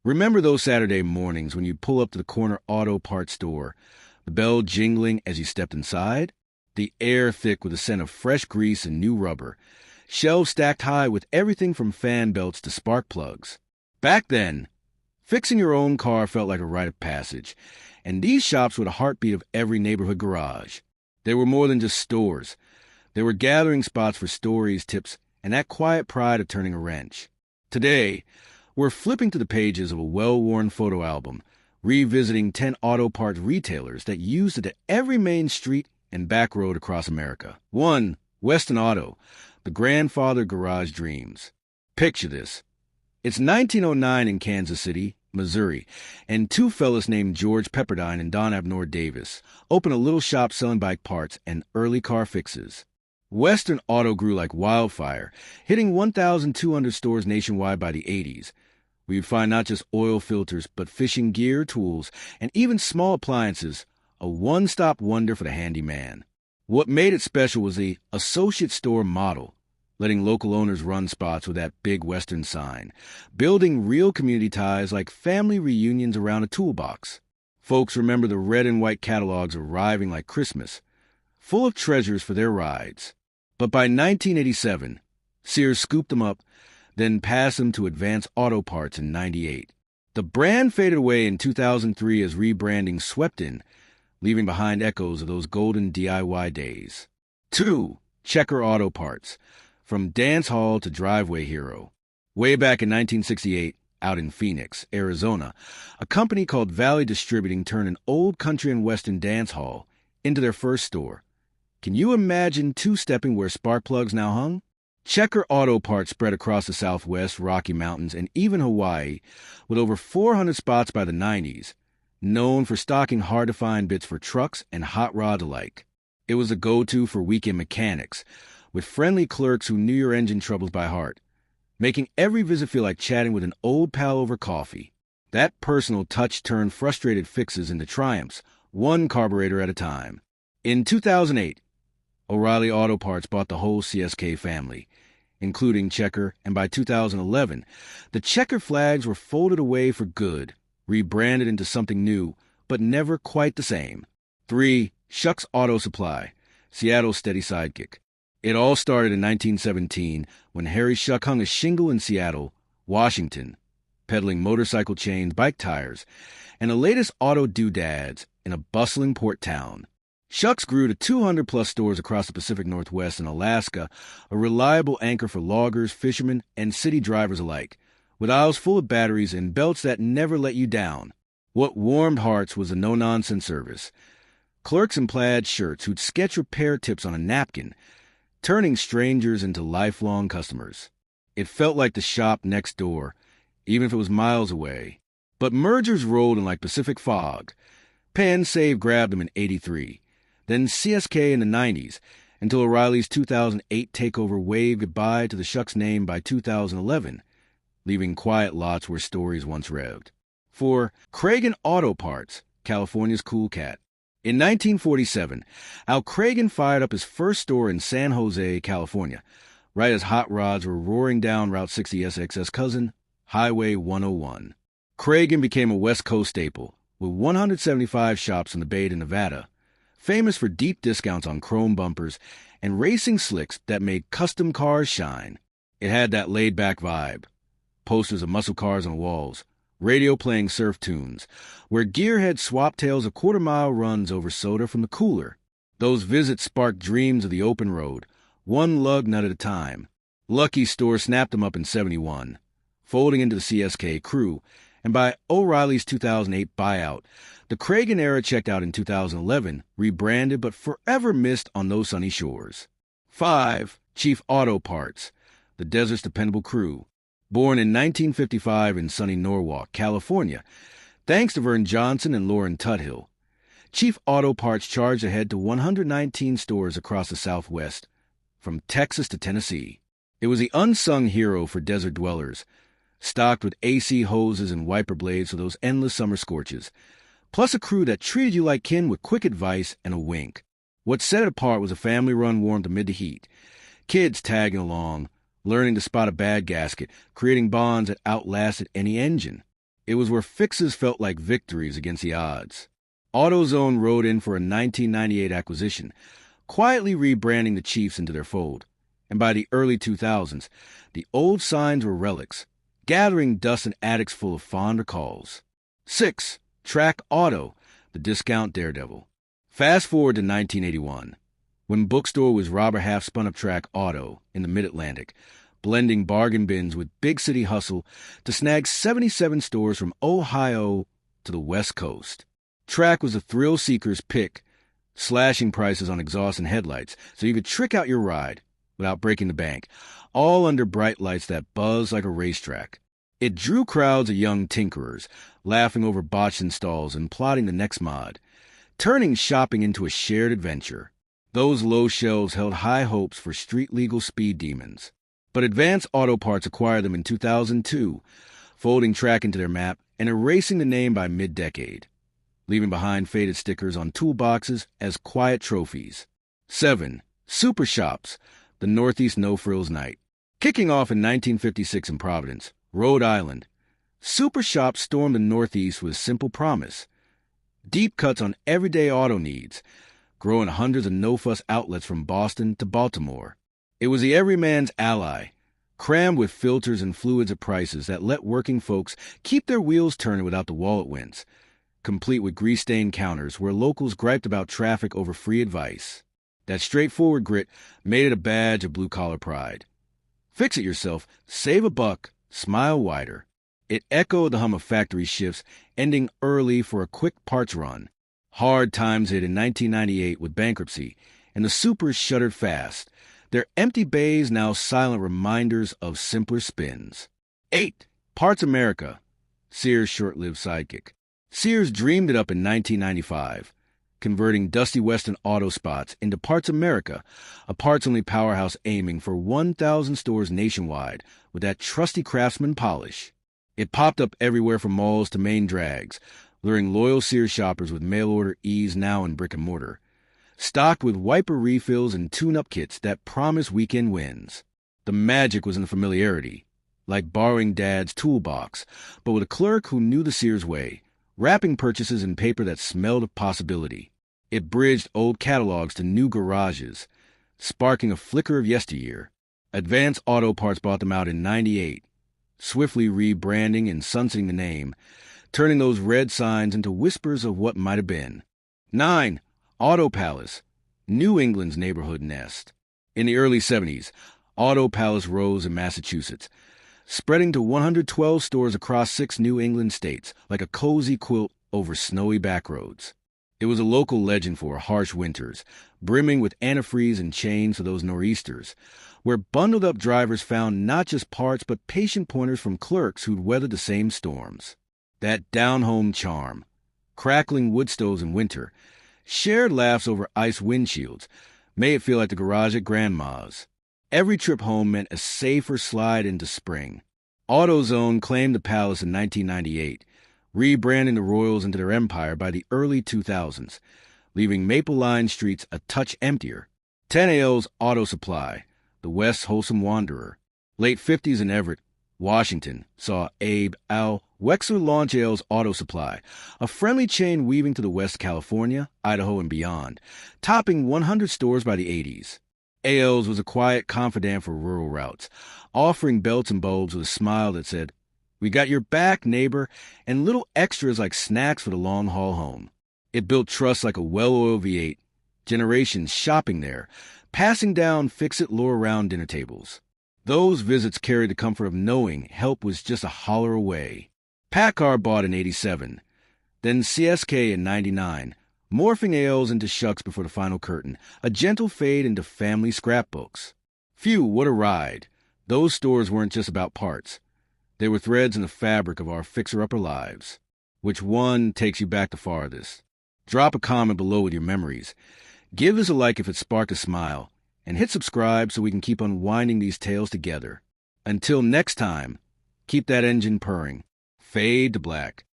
Remember those Saturday mornings when you'd pull up to the corner auto parts store, the bell jingling as you stepped inside, the air thick with the scent of fresh grease and new rubber, shelves stacked high with everything from fan belts to spark plugs. Back then, fixing your own car felt like a rite of passage, and these shops were the heartbeat of every neighborhood garage. They were more than just stores. They were gathering spots for stories, tips, and that quiet pride of turning a wrench. Today, we're flipping to the pages of a well-worn photo album, revisiting 10 auto parts retailers that used it at every main street and back road across America. 1. Western Auto, the grandfather of garage dreams. Picture this. It's 1909 in Kansas City, Missouri, and two fellas named George Pepperdine and Don Abnor Davis open a little shop selling bike parts and early car fixes. Western Auto grew like wildfire, hitting 1,200 stores nationwide by the 80s. We'd find not just oil filters, but fishing gear, tools, and even small appliances, a one-stop wonder for the handyman. What made it special was the associate store model, letting local owners run spots with that big Western sign, building real community ties like family reunions around a toolbox. Folks remember the red and white catalogs arriving like Christmas, full of treasures for their rides. But by 1987, Sears scooped them up, then passed them to Advance Auto Parts in '98. The brand faded away in 2003 as rebranding swept in, leaving behind echoes of those golden DIY days. 2. Checkered Auto Parts, from dance hall to driveway hero. Way back in 1968, out in Phoenix, Arizona, a company called Valley Distributing turned an old country and western dance hall into their first store. Can you imagine two-stepping where spark plugs now hung? Checkered Auto Parts spread across the Southwest, Rocky Mountains, and even Hawaii, with over 400 spots by the 90s, known for stocking hard-to-find bits for trucks and hot rods alike. It was a go-to for weekend mechanics, with friendly clerks who knew your engine troubles by heart, making every visit feel like chatting with an old pal over coffee. That personal touch turned frustrated fixes into triumphs, one carburetor at a time. In 2008, O'Reilly Auto Parts bought the whole CSK family, including Checker, and by 2011, the Checker flags were folded away for good, rebranded into something new, but never quite the same. 3. Shuck's Auto Supply, Seattle's steady sidekick. It all started in 1917 when Harry Shuck hung a shingle in Seattle, Washington, peddling motorcycle chains, bike tires, and the latest auto doodads in a bustling port town. Shuck's grew to 200-plus stores across the Pacific Northwest and Alaska, a reliable anchor for loggers, fishermen, and city drivers alike, with aisles full of batteries and belts that never let you down. What warmed hearts was a no-nonsense service. Clerks in plaid shirts who'd sketch repair tips on a napkin, turning strangers into lifelong customers. It felt like the shop next door, even if it was miles away. But mergers rolled in like Pacific fog. Penn Save grabbed them in '83. Then CSK in the 90s, until O'Reilly's 2008 takeover waved goodbye to the Shuck's name by 2011, leaving quiet lots where stories once revved. 4. Cragen Auto Parts, California's cool cat. In 1947, Al Cragen fired up his first store in San Jose, California, right as hot rods were roaring down Route 60 SX's cousin, Highway 101. Cragen became a West Coast staple, with 175 shops in the Bay to Nevada, famous for deep discounts on chrome bumpers and racing slicks that made custom cars shine. It had that laid-back vibe. Posters of muscle cars on walls, radio playing surf tunes, where gearheads swapped tales of quarter-mile runs over soda from the cooler. Those visits sparked dreams of the open road, one lug nut at a time. Lucky's store snapped them up in '71, folding into the CSK crew, and by O'Reilly's 2008 buyout, the Cragen era checked out in 2011, rebranded but forever missed on those sunny shores. 5. Chief Auto Parts, the desert's dependable crew. Born in 1955 in sunny Norwalk, California, thanks to Vern Johnson and Lauren Tuthill, Chief Auto Parts charged ahead to 119 stores across the Southwest, from Texas to Tennessee. It was the unsung hero for desert dwellers, stocked with AC hoses and wiper blades for those endless summer scorches, plus a crew that treated you like kin with quick advice and a wink. What set it apart was a family-run warmth amid the heat, kids tagging along, learning to spot a bad gasket, creating bonds that outlasted any engine. It was where fixes felt like victories against the odds. AutoZone rode in for a 1998 acquisition, quietly rebranding the Chiefs into their fold. And by the early 2000s, the old signs were relics, gathering dust in attics full of fond recalls. 6. Track Auto, the discount daredevil. Fast forward to 1981, when Bookstore was Robert Half spun up Track Auto in the Mid-Atlantic, blending bargain bins with big city hustle to snag 77 stores from Ohio to the West Coast. Track was a thrill-seeker's pick, slashing prices on exhaust and headlights so you could trick out your ride without breaking the bank, all under bright lights that buzzed like a racetrack. It drew crowds of young tinkerers, laughing over botched installs and plotting the next mod, turning shopping into a shared adventure. Those low shelves held high hopes for street-legal speed demons. But Advance Auto Parts acquired them in 2002, folding Track into their map and erasing the name by mid-decade, leaving behind faded stickers on toolboxes as quiet trophies. 7. Super Shops, the Northeast No-Frills Night. Kicking off in 1956 in Providence, Rhode Island, Super Shops stormed the Northeast with a simple promise: deep cuts on everyday auto needs, growing hundreds of no-fuss outlets from Boston to Baltimore. It was the everyman's ally, crammed with filters and fluids at prices that let working folks keep their wheels turning without the wallet winds, complete with grease-stained counters where locals griped about traffic over free advice. That straightforward grit made it a badge of blue-collar pride. Fix it yourself, save a buck, smile wider. It echoed the hum of factory shifts, ending early for a quick parts run. Hard times hit in 1998 with bankruptcy, and the supers shuttered fast, their empty bays now silent reminders of simpler spins. 8. Parts America, Sears' short-lived sidekick. Sears dreamed it up in 1995, converting dusty Western auto spots into Parts America, a parts-only powerhouse aiming for 1,000 stores nationwide with that trusty craftsman polish. It popped up everywhere from malls to main drags, luring loyal Sears shoppers with mail-order ease now in brick-and-mortar, stocked with wiper refills and tune-up kits that promise weekend wins. The magic was in the familiarity, like borrowing Dad's toolbox, but with a clerk who knew the Sears way, wrapping purchases in paper that smelled of possibility. It bridged old catalogs to new garages, sparking a flicker of yesteryear. Advance Auto Parts bought them out in '98, swiftly rebranding and sunsetting the name, turning those red signs into whispers of what might have been. 9. Auto Palace, New England's neighborhood nest. In the early 70s, Auto Palace rose in Massachusetts, spreading to 112 stores across 6 New England states like a cozy quilt over snowy backroads. It was a local legend for harsh winters, brimming with antifreeze and chains for those nor'easters, where bundled-up drivers found not just parts but patient pointers from clerks who'd weathered the same storms. That down-home charm, crackling wood stoves in winter, shared laughs over ice windshields, made it feel like the garage at Grandma's. Every trip home meant a safer slide into spring. AutoZone claimed the palace in 1998, rebranding the Royals into their empire by the early 2000s, leaving maple-lined streets a touch emptier. 10AL's Auto Supply, the West's wholesome wanderer. Late 50s in Everett, Washington, saw Abe Al Wexler launch AL's Auto Supply, a friendly chain weaving to the West California, Idaho, and beyond, topping 100 stores by the 80s. AL's was a quiet confidant for rural routes, offering belts and bulbs with a smile that said, "We got your back, neighbor," and little extras like snacks for the long haul home. It built trust like a well-oiled V8, generations shopping there, passing down fix-it lore around dinner tables. Those visits carried the comfort of knowing help was just a holler away. Packard bought in '87, then CSK in '99, morphing ALs into shucks before the final curtain, a gentle fade into family scrapbooks. Phew, what a ride. Those stores weren't just about parts. They were threads in the fabric of our fixer-upper lives. Which one takes you back the farthest? Drop a comment below with your memories. Give this a like if it sparked a smile, and hit subscribe so we can keep unwinding these tales together. Until next time, keep that engine purring. Fade to black.